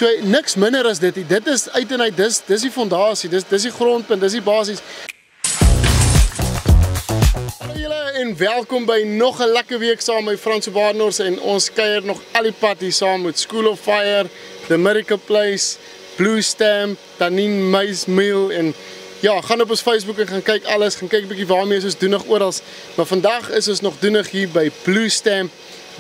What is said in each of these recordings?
So niks minder as dit. Dit is uit en uit, dis die fondasie, dis die grondpunt, dis die basis. Hallo julle en welkom by nog 'n lekker week saam met Franse Badenhorst en ons kuier nog al die pad hier saam met School of Fire, The Miracle Place, Blue Stamp, Tanin Maize Meal en ja, gaan op ons Facebook en gaan kyk alles, gaan kyk 'n bietjie waarmee ons doenig oral. Maar vandag is ons nog doenig hier by Blue Stamp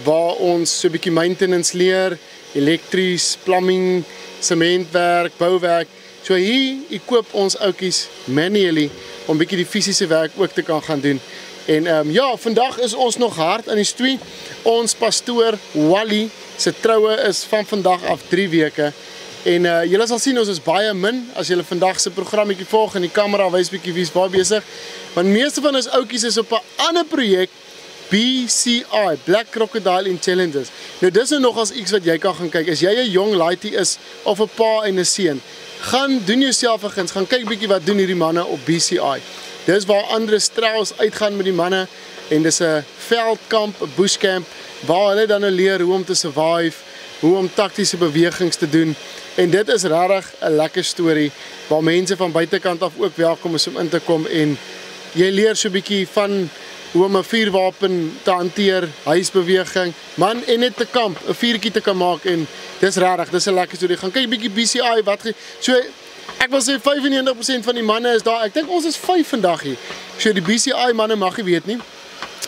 waar ons so 'n bietjie maintenance leer, elektries, plumbing, sementwerk, bouwerk. So hier koop ons ouetjies manually om bietjie die fisiese werk ook te kan gaan doen. En ja, vandag is ons nog hard aan die stoei. Ons pastoor Wally se troue is van vandag af 3 weke. En julle sal sien ons is baie min as julle vandag se programmetjie volg en die kamera wys bietjie wie's waar besig. Want meeste van ons ouetjies is op 'n ander projek, BCI, Black Crocodile Intelligence. Nou dis nou nog as iets wat jy kan gaan kyk. As jy 'n jong laaitie is of 'n pa en 'n seun, gaan doen jouself 'n guns, gaan kyk bietjie wat doen hierdie manne op BCI. Dis waar Andre Strauss uitgaan met die manne en dis 'n veldkamp, 'n bushcamp waar hulle dan nou leer hoe om te survive, hoe om taktiese bewegings te doen. En dit is regtig 'n lekker storie waar mense van buitekant af ook welkom is om in te kom en jy leer so 'n bietjie van hoe om 'n vuurwapen te hanteer, huisbeweging, man en net te kamp, 'n vuurtjie te kan maak en dis regtig, dis 'n lekker storie. Gaan kyk bietjie BCI so ek wil sê 95% van die manne is daar. Ek dink ons is 5 vandag hier. So die BCI manne mag jy weet nie.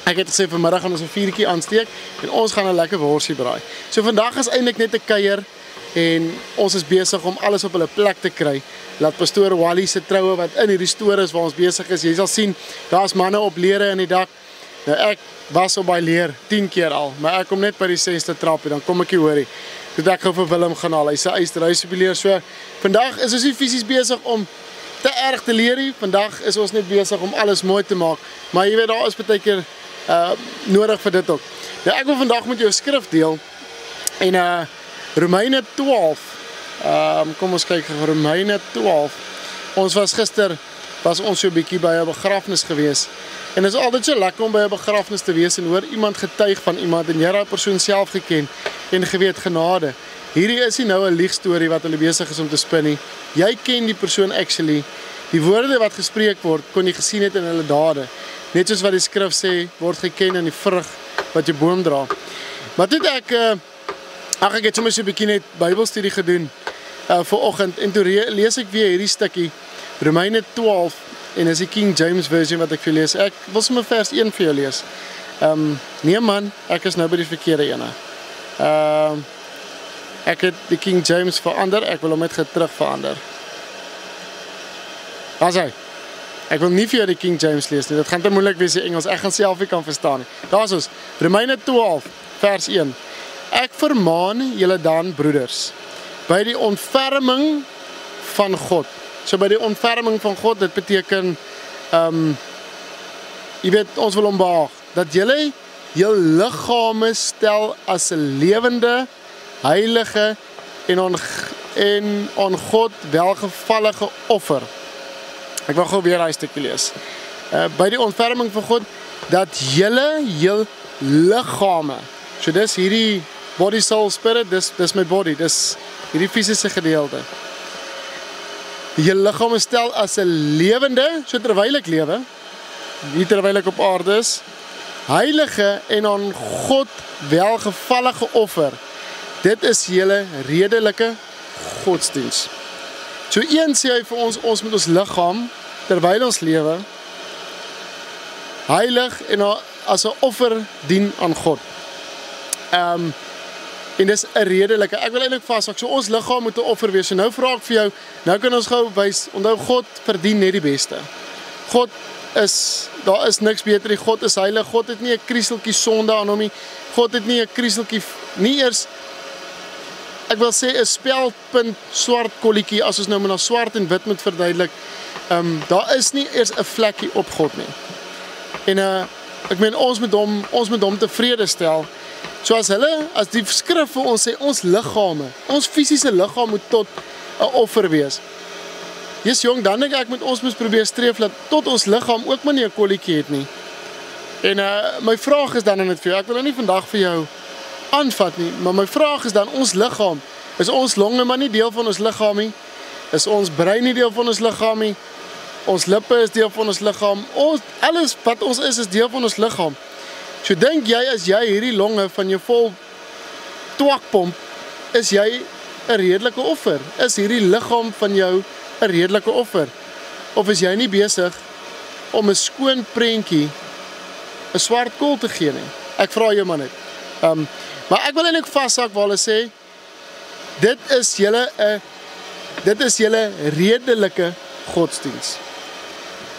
Ek het gesê vanmiddag gaan ons 'n vuurtjie aansteek en ons gaan 'n lekker worsie braai. So vandag is eintlik net 'n kuier en ons is besig om alles op hulle plek te kry. Laat pastoor Wally se troue wat in hierdie stoor is waar ons besig is. Jy sal sien, daar's manne op lere in die dak. Nou ek was op by leer 10 keer al, maar ek kom net by die 6ste trap en dan kom ek hier hoorie. Toe ek gou vir Willem gaan haal. Hy sê huis op die leer. So vandag is ons nie fisies besig om te erg te leer nie. Vandag is ons net besig om alles mooi te maak. Maar jy weet daar is baie keer nodig vir dit ook. Nou ek wil vandag met jou 'n skrif deel en Romeine 12. Kom ons kyk gou Romeine 12. Ons was gister so 'n bietjie by 'n begrafnis gewees. En dit is altyd so lekker om by 'n begrafnis te wees en hoor iemand getuig van iemand en jy daai persoon self geken en geweet genade. Hierdie is nie nou 'n liegstorie wat hulle besig is om te spin nie. Jy ken die persoon actually. Die woorde wat gespreek word, kon jy gesien het in hulle dade. Net soos wat die skrif sê, word geken in die vrug wat jou boom dra. Maar toe ek het sommer so 'n bietjie net Bybelstudie gedoen vir oggend en toe lees ek weer hierdie stukkie Romeine 12 en dis die King James version wat ek vir lees. Ek wil sommer vers 1 vir jou lees. Nee man, ek is nou by die verkeerde ene. Ek het die King James verander, ek wil hom net terug verander. Daar's hy. Ek wil nie vir jou die King James lees nie, dit gaan te moeilik wees in Engels, ek gaan self nie kan verstaan nie. Daar's ons, Romeine 12 vers 1. Ek vermaan julle dan broeders, by die ontferming van God. So by die ontferming van God, dit beteken, jy weet, ons wil hom behaag, dat julle jul liggame stel as 'n lewende, heilige en aan God welgevallige offer. Ek wil gou weer daai stukkie lees. By die ontferming van God, dat julle jul liggame, so dis hierdie body, soul, spirit, dis my body, dis hierdie fisiese gedeelte. Julle liggame stel as 'n lewende, so terwyl ek lewe, nie terwyl ek op aarde is, heilige en aan God welgevallige offer. Dit is julle redelike godsdiens. So een sê hy vir ons met ons liggaam, terwyl ons lewe, heilig en as 'n offer dien aan God. En dis 'n redelike, ek wil eintlik vashou, so ons liggaam moet 'n offer wees. So nou vra ek vir jou, nou kan ons gou wys, onthou God verdien net die beste. Daar is niks beter nie, God is heilig, God het nie 'n krieseltjie sonde aan hom nie, God het nie 'n krieseltjie, nie eers, ek wil sê 'n spelpunt swart kolletjie, as ons nou maar na swart en wit moet verduidelik, daar is nie eers 'n vlekkie op God nie. En ek meen, ons moet hom tevrede stel. So as die skrif vir ons sê, ons liggame, ons fisiese liggaam moet tot 'n offer wees. Yes jong, dan dink ek ons moet probeer streef dat tot ons liggaam ook maar nie 'n kolletjie het nie. En my vraag is dan net vir jou, ek wil nou nie vandag vir jou aanvat nie, maar my vraag is dan, ons liggaam, Is ons longe maar nie deel van ons liggaam nie? Is ons brein nie deel van ons liggaam nie? Ons lippe is deel van ons liggaam. Alles wat ons is deel van ons liggaam. So dink jy, as jy hierdie longe van jou vol twakpomp, is jy 'n redelike offer? Is hierdie liggaam van jou 'n redelike offer? Of is jy nie besig om 'n skoon prentjie, 'n swart kool te gee nie? Ek vra jou maar net. Maar ek wil eintlik vashak waar hulle sê, dit is julle redelike godsdiens.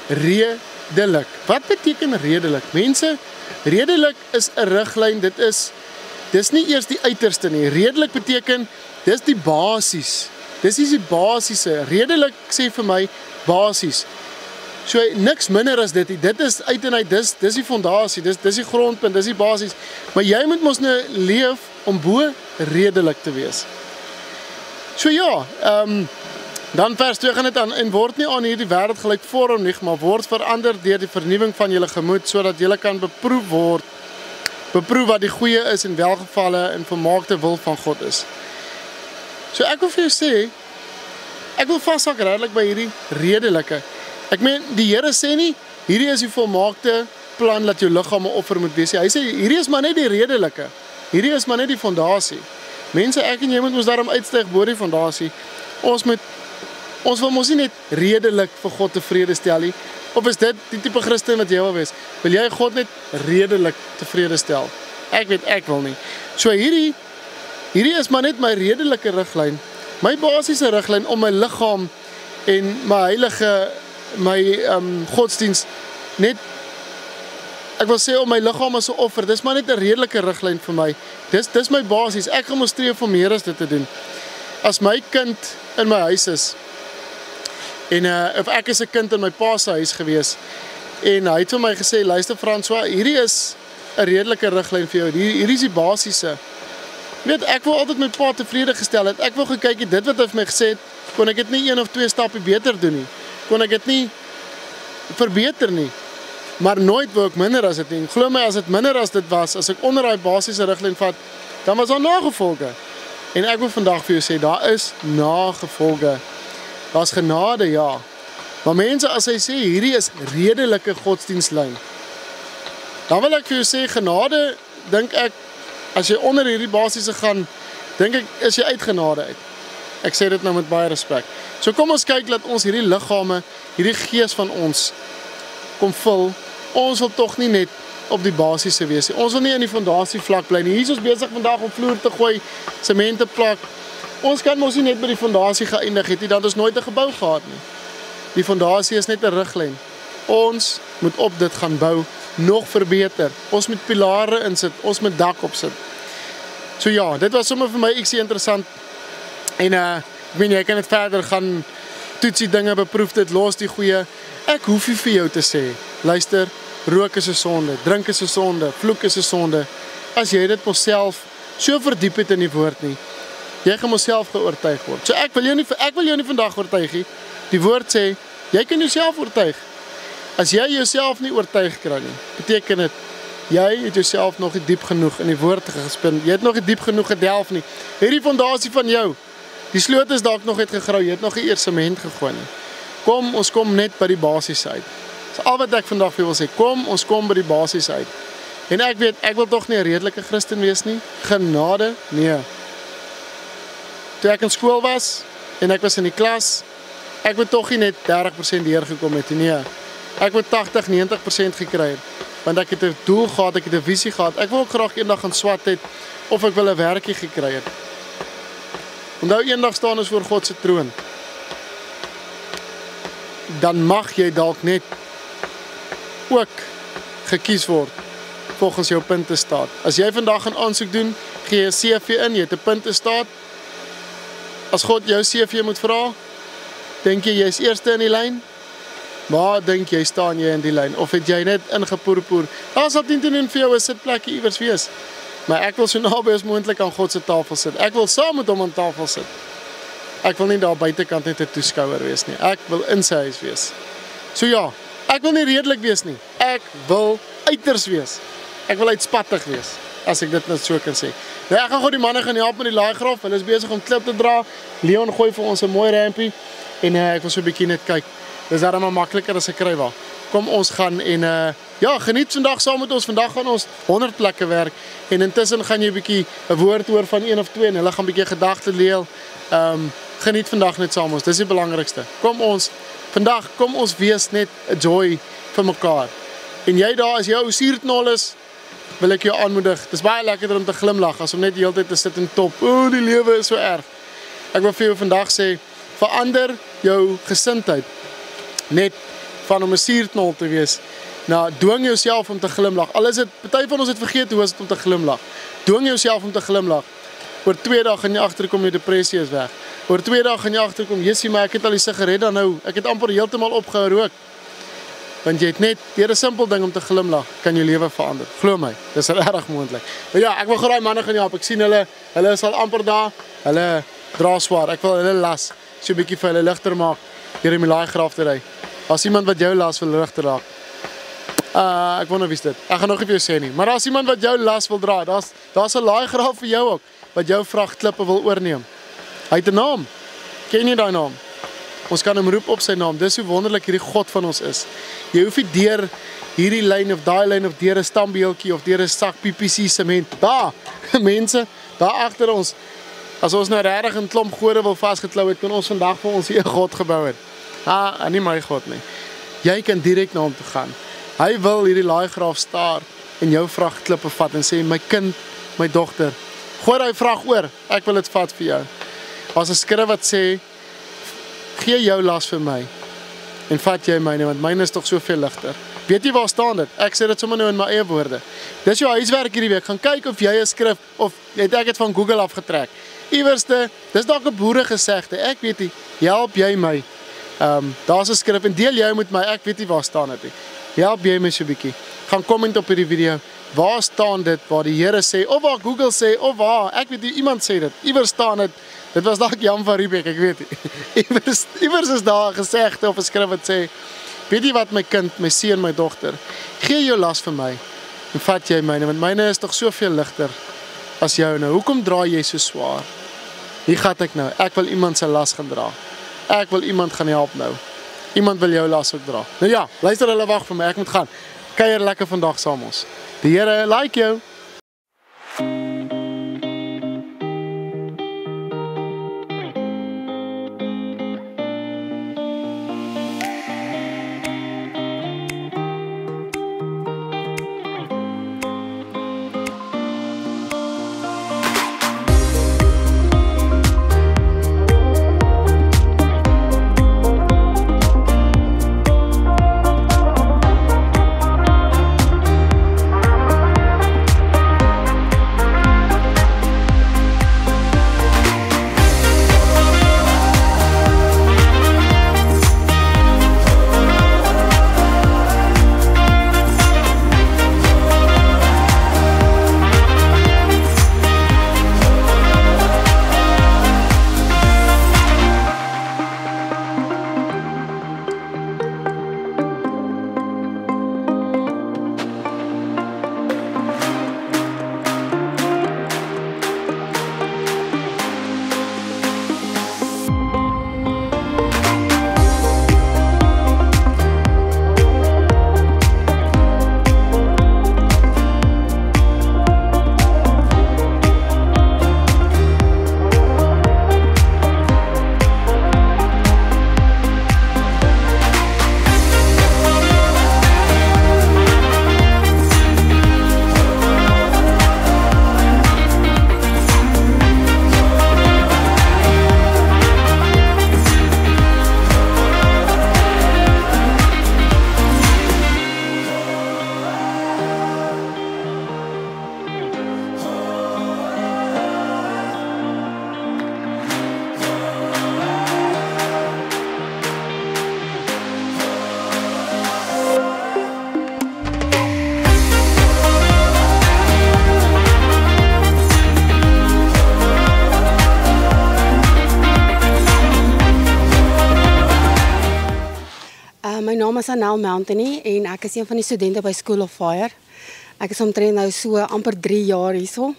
Redelik. Wat beteken redelik? Mense, redelik is 'n riglyn, dis nie eers die uiterste nie. Redelik beteken, dis die basis. Dis is die basiese. Redelik sê vir my, basis. So niks minder as dit. Dit is uit en uit, dis die fondasie, dis die grondpunt, dis die basis. Maar jy moet mos nou leef om bo redelik te wees. So ja, dan vers 2 gaan dit aan, en word nie aan hierdie wêreld gelykvormig, maar word verander deur die vernuwing van julle gemoed, sodat julle kan beproef wat die goeie is en welgevalle en volmaakte wil van God is. So ek wil vir jou sê, ek wil vashak redelik by hierdie redelike. Ek meen, die Here sê nie, hierdie is die volmaakte plan dat jou liggaam 'n offer moet wees. Hy sê, hierdie is maar net die redelike. Hierdie is maar net die fondasie. Mense, ek en jy moet ons daarom uitstyg bo die fondasie. Ons wil mos nie net redelik vir God tevrede stel nie. Of is dit die tipe Christen wat jy wil wees? Wil jy God net redelik tevrede stel? Ek weet, ek wil nie. So hierdie is maar net my redelike riglyn, my basiese riglyn om my liggaam en my godsdiens net, ek wil sê om my liggaam as 'n offer, dis maar net 'n redelike riglyn vir my. Dis my basis. Ek gaan streef om meer as dit te doen. As my kind in my huis is, en of ek is 'n kind in my pa se huis gewees, en hy het vir my gesê, luister François, hierdie is 'n redelike riglyn vir jou, hierdie is die basiese. Jy weet, ek wil altyd my pa tevrede gestel het, ek wil gekyk het, dit wat hy vir my gesê het, kon ek dit nie 1 of 2 stappe beter doen nie, kon ek dit nie verbeter nie, maar nooit wou ek minder as dit nie. Glo my, as dit minder as dit was, as ek onder daai basiese riglyn vat, dan was daar nagevolge. En ek wil vandag vir jou sê, daar is nagevolge. Daar's genade, ja. Maar mense, as hy sê, hierdie is redelike godsdienstlyn, dan wil ek vir jou sê, genade, dink ek, as jy onder hierdie basiese gaan, dink ek, is jy uit genade uit. Ek sê dit nou met baie respek. So kom ons kyk, dat ons hierdie liggame, hierdie gees van ons, kom vul. Ons wil tog nie net op die basiese wees nie. Ons wil nie in die fondasie vlak bly nie. Hier is ons besig vandag om vloer te gooi, sement te plak. Ons kan mos nie net by die fondasie geëindig het nie, dan het ons nooit 'n gebou gehad nie. Die fondasie is net 'n riglyn. Ons moet op dit gaan bou, nog verbeter. Ons moet pilare insit, ons moet dak opsit. So ja, dit was sommer vir my ietsie interessant. En ek meen, jy kan dit verder gaan toetsie dinge, beproef dit, los die goeie. Ek hoef nie vir jou te sê, luister, rook is 'n sonde, drink is 'n sonde, vloek is 'n sonde. As jy dit myself so verdiep het in die woord nie, jy gaan myself geoortuig word. So ek wil jou nie vandag oortuig nie. Die woord sê, jy kan jouself oortuig. As jy jouself nie oortuig kry nie, beteken dit, jy het jouself nog nie diep genoeg in die woord gespin. Jy het nog nie diep genoeg gedelf nie. Hierdie fondasie van jou, die sloot is dalk nog uitgegrou, jy het nog nie eers sement gegooi nie. Kom, ons kom net by die basis uit. Dis al wat ek vandag vir wil sê, ons kom by die basis uit. En ek weet, ek wil tog nie 'n redelike Christen wees nie. Genade, nee. Toe ek in skool was, en ek was in die klas, ek wil tog nie net 30% deurgekom het, nee. Ek wil 80-90% gekry het, want ek het 'n doel gehad, ek het 'n visie gehad, ek wil ook graag eendag gaan swat het, of ek wil 'n werkie gekry het. Onthou, eendag staan ons voor God se troon. Dan mag jy dalk net ook gekies word volgens jou puntestaat. As jy vandag gaan aansoek doen, gee jy 'n CV in, jy het 'n puntestaat. As God jou CV moet vra, dink jy jy's eerste in die lyn? Waar dink jy staan jy in die lyn? Of het jy net ingepoerpoer? Daar sal teen vir jou 'n sitplekkie iewers wees. Maar ek wil so naby as moontlik aan God se tafel sit. Ek wil saam met hom aan tafel sit. Ek wil nie daar buitekant net 'n toeskouer wees nie. Ek wil in sy huis wees. So ja, ek wil nie redelik wees nie. Ek wil uiters wees. Ek wil uitspattig wees. as ek dit net so kan sê. Nou ek gaan gou die manne gaan help met die laaigraf. Hulle is besig om klip te dra. Leon gooi vir ons 'n mooi rampie en ek wil so 'n bietjie net kyk. Dis darem maar makliker as 'n krywa. Kom ons gaan en ja, geniet vandag saam met ons. Vandag gaan ons 100 plekke werk en intussen gaan jy 'n bietjie 'n woord hoor van een of twee en hulle gaan 'n bietjie gedagte deel. Geniet vandag net saam met ons. Dis die belangrikste. Vandag kom ons wees net 'n joy vir mekaar. En jy daar as jou suurtnol is, wil ek jou aanmoedig. Dis baie lekkerder om te glimlag as om net die hele tyd te sit en top. O, die lewe is so erg. Ek wil vir jou vandag sê, verander jou gesindheid. Net van om 'n suurtnol te wees. Nou, dwing jouself om te glimlag. Al is dit, party van ons het vergeet hoe is dit om te glimlag. Dwing jouself om te glimlag. Oor 2 dae gaan jy agterkom jou depressie is weg. Oor 2 dae gaan jy agterkom, jessie, maar ek het al die sigaret dan nou. Ek het amper heeltemal opgehou rook. Want jy het net deur 'n simpel ding om te glimlag kan jou lewe verander. Glo my, dis regtig moontlik. Maar ja, ek wil gou daai manne gaan help. Ek sien hulle is al amper daar. Hulle dra swaar. Ek wil hulle las so 'n bietjie vir hulle ligter maak deur in die laaigraf te ry. As iemand wat jou las wil ligter raak. Ek wonder wie's dit. Ek gaan nog nie vir jou sê nie. Maar as iemand wat jou las wil dra, daar's 'n laaigraf vir jou ook wat jou vragklippe wil oorneem. Hy het 'n naam. Ken jy daai naam? Ons kan hom roep op sy naam. Dis hoe wonderlik hierdie God van ons is. Jy hoef nie deur hierdie lyn of daai lyn of deur 'n stambeeltjie of deur 'n sak PPC sement. Daar, mense, daar agter ons. As ons nou regtig 'n klomp gode wil vasgeklou het, kon ons vandag vir ons eie God gebou het. Nie my God nie. Jy kan direk na hom toe gaan. Hy wil hierdie laaigraaf staar en jou vragklippe vat en sê, my kind, my dogter, gooi daai vrag oor, ek wil dit vat vir jou. As 'n skrif wat sê, gee jou las vir my en vat jy myne, want myne is tog soveel ligter. Weet jy waar staan dit? Ek sê dit sommer nou in my eie woorde. Dis jou huiswerk hierdie week. Gaan kyk of jy 'n skrif of ek het van Google afgetrek. Iewerste, dis dalk 'n boeregesegde. Ek weet nie, help jy my. Daar's 'n skrif en deel jy met my. Ek weet nie waar staan dit nie. Help jy my so 'n bietjie. Gaan comment op hierdie video. Waar staan dit waar die Here sê of waar Google sê of waar? Ek weet nie, iemand sê dit. Iewers staan dit. Dit was dalk Jan van Riebeeck, ek weet nie. Iewers is daar 'n gesegde of 'n skrif wat sê, weet jy wat my kind, my seun, my dogter, gee jou las vir my en vat jy myne, want myne is tog soveel ligter as jou nou. Hoekom dra jy so swaar? Hier gaan ek nou. Ek wil iemand se las gaan dra. Ek wil iemand gaan help nou. Iemand wil jou las ook dra. Nou ja, luister, hulle wag vir my. Ek moet gaan. Kuier lekker vandag saam ons. Die Here like jou. My naam is Anel Mountainy en ek is een van die studente by School of Fire. Ek is omtrent nou so amper 3 jaar hierso.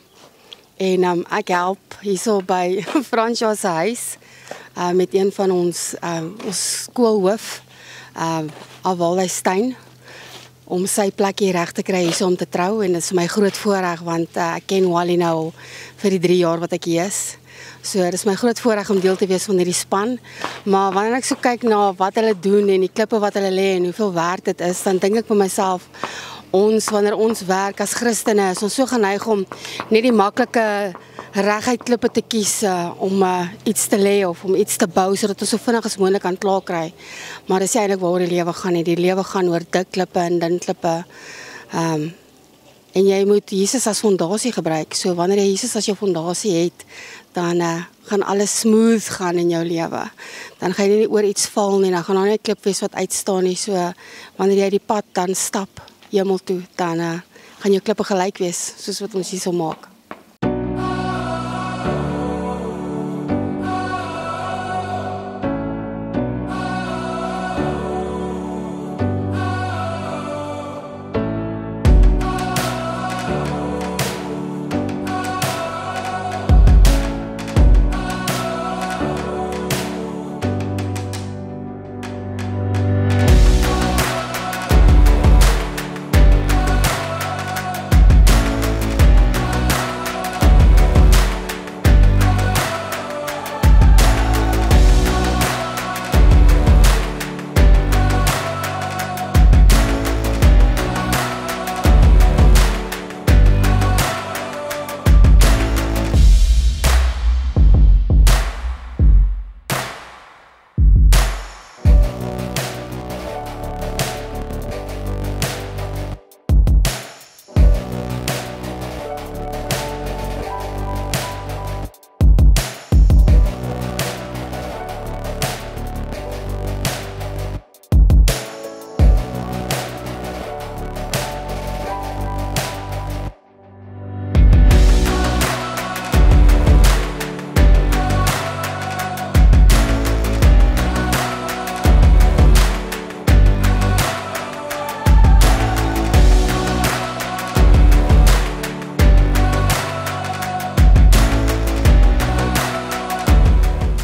En ek help hierso by Fransja se huis met een van ons skoolhoof, Awalda Stein, om sy plek hier reg te kry hierso om te trou. En dit is my groot voorreg want ek ken Wally nou vir die 3 jaar wat ek hier is. So dit is my groot voorreg om deel te wees van hierdie span. Maar wanneer ek so kyk na wat hulle doen en die klippe wat hulle lê en hoeveel werk dit is, dan dink ek vir myself, wanneer ons werk as Christene, is ons so geneig om net die maklike reguit klippe te kies om iets te lê of om iets te bou sodat ons so vinnig as moontlik kan klaar kry. Maar dis eintlik waaroor die lewe gaan nie. Die lewe gaan oor dik klippe en dun klippe. En jy moet Jesus as fondasie gebruik. So wanneer jy Jesus as jou fondasie het, dan gaan alles smooth gaan in jou lewe. Dan gaan jy nie oor iets val nie, dan gaan daar nie 'n klip wees wat uitstaan nie. So wanneer jy die pad dan stap hemel toe, dan gaan jou klippe gelyk wees, soos wat ons hier so maak.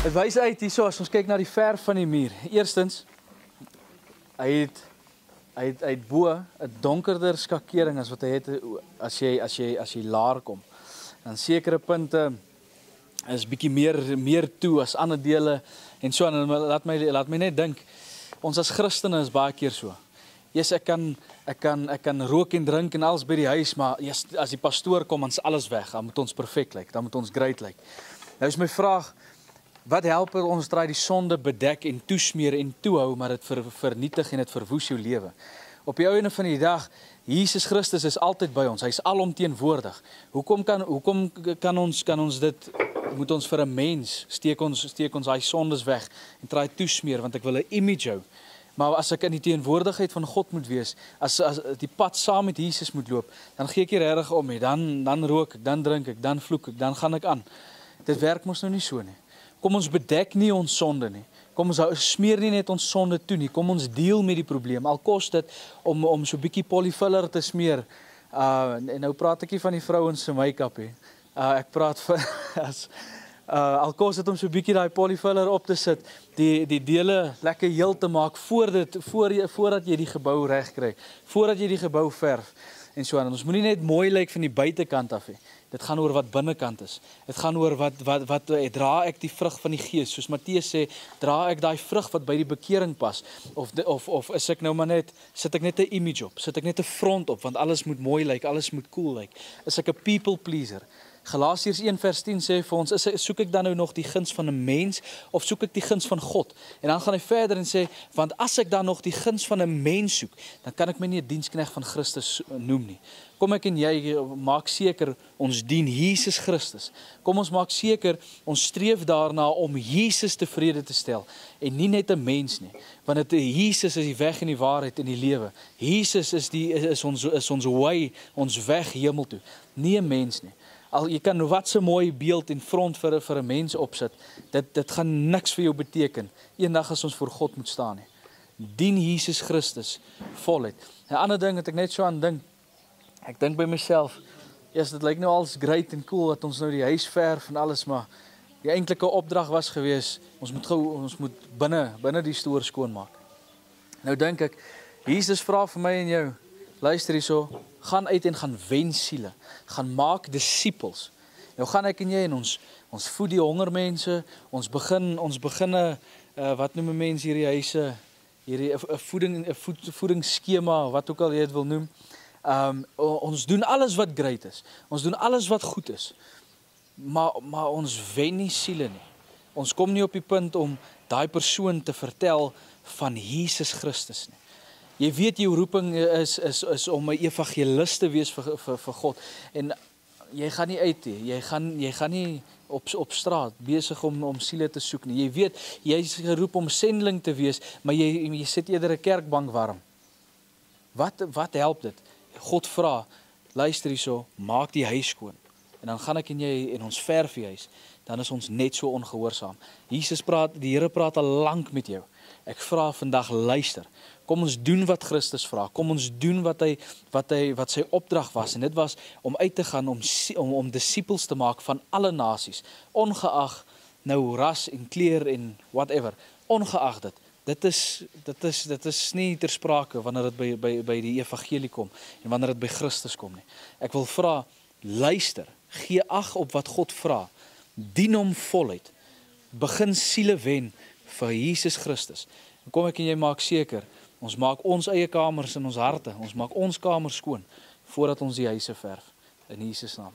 Het wys uit hierso as ons kyk na die verf van die muur. Eerstens, hy het bo 'n donkerder skakering as wat hy het as jy laer kom. Dan sekere punte is bietjie meer toe as ander dele en so en laat my net dink, ons as Christene is baie keer so. Yes, ek kan rook en drink en alles by die huis, maar yes, as die pastoor kom, dan is alles weg. Dan moet ons perfek lyk, dan moet ons great lyk. Nou is my vraag, wat help ons draai die sonde bedek en toesmeer en toehou, maar dit vernietig en dit verwoes jou lewe. Op die einde van die dag, Jesus Christus is altyd by ons. Hy is alomteenwoordig. Hoekom kan ons dit, moet ons vir 'n mens steek ons daai sondes weg en draai toesmeer, want ek wil 'n image hou. Maar as ek in die teenwoordigheid van God moet wees, as die pad saam met Jesus moet loop, dan gee ek nie regtig om nie. Dan rook ek, dan drink ek, dan vloek ek, dan gaan ek aan. Dit werk mos nou nie so nie. Kom ons bedek nie ons sonde nie. Kom ons smeer nie net ons sonde toe nie. Kom ons deel met die probleem. Al kos dit om so 'n bietjie polyfiller te smeer. En nou praat ek nie van die vrouens se make-up nie. Ek praat van al kos dit om so 'n bietjie daai polyfiller op te sit, die dele lekker heel te maak voordat jy die gebou reg kry, voordat jy die gebou verf en so aan. Ons moenie net mooi lyk van die buitekant af nie. Dit gaan oor wat binnekant is. Dit gaan oor wat dra ek die vrug van die Gees. Soos Matteus sê, dra ek daai vrug wat by die bekering pas of is ek nou maar net sit ek net 'n image op, sit ek net 'n front op want alles moet mooi lyk, alles moet cool lyk. Is ek 'n people pleaser? Galasiërs 1:10 sê vir ons, soek ek dan nou nog die guns van 'n mens of soek ek die guns van God? En dan gaan hy verder en sê, want as ek dan nog die guns van 'n mens soek, dan kan ek my nie 'n diensknegt van Christus noem nie. Kom ek en jy maak seker ons dien Jesus Christus. Kom ons maak seker ons streef daarna om Jesus tevrede te stel en nie net 'n mens nie. Want Jesus is die weg en die waarheid en die lewe. Jesus is ons way, ons weg hemel toe. Nie 'n mens nie. Al jy kan wat so mooi beeld en front vir 'n mens opsit, dit gaan niks vir jou beteken eendag as ons voor God moet staan nie. Dien Jesus Christus voluit. 'n ander ding wat ek net so aan dink, Ek dink by myself, dit lyk nou alles great en cool dat ons nou die huis verf en alles, maar die eintlike opdrag was gewees, ons moet binne die stoor skoonmaak. Nou dink ek, Jesus vra vir my en jou, luister hierso, gaan uit en gaan wen siele, gaan maak disippels. Nou gaan ek en jy en ons voed die hongermense, ons begin wat noem 'n mens hierdie huise, hierdie 'n voedingsskema, wat ook al jy dit wil noem. Ons doen alles wat great is. Ons doen alles wat goed is. Maar ons wen nie siele nie. Ons kom nie op die punt om daai persoon te vertel van Jesus Christus nie. Jy weet jou roeping is om 'n evangelis te wees vir God. En jy gaan nie uit nie. Jy gaan nie op straat besig om siele te soek nie. Jy weet, jy is geroep om sendeling te wees, maar jy sit eerder 'n kerkbank warm. Wat help dit? God vra, luister hierso, maak die huis skoon. En dan gaan ek en jy en ons verf die huis. Dan is ons net so ongehoorsaam. Die Here praat al lank met jou. Ek vra vandag, luister. Kom ons doen wat Christus vra. Kom ons doen wat sy opdrag was. En dit was om uit te gaan om disippels te maak van alle nasies. Ongeag nou ras en kleur en whatever. Ongeag dit. Dit is nie ter sprake wanneer dit by die evangelie kom en wanneer dit by Christus kom nie. Ek wil vra, luister, gee ag op wat God vra. Dien hom voluit. Begin siele wen vir Jesus Christus. En kom ek en jy maak seker, ons maak ons eie kamers in ons harte, ons maak ons kamers skoon voordat ons die huise verf in Jesus naam.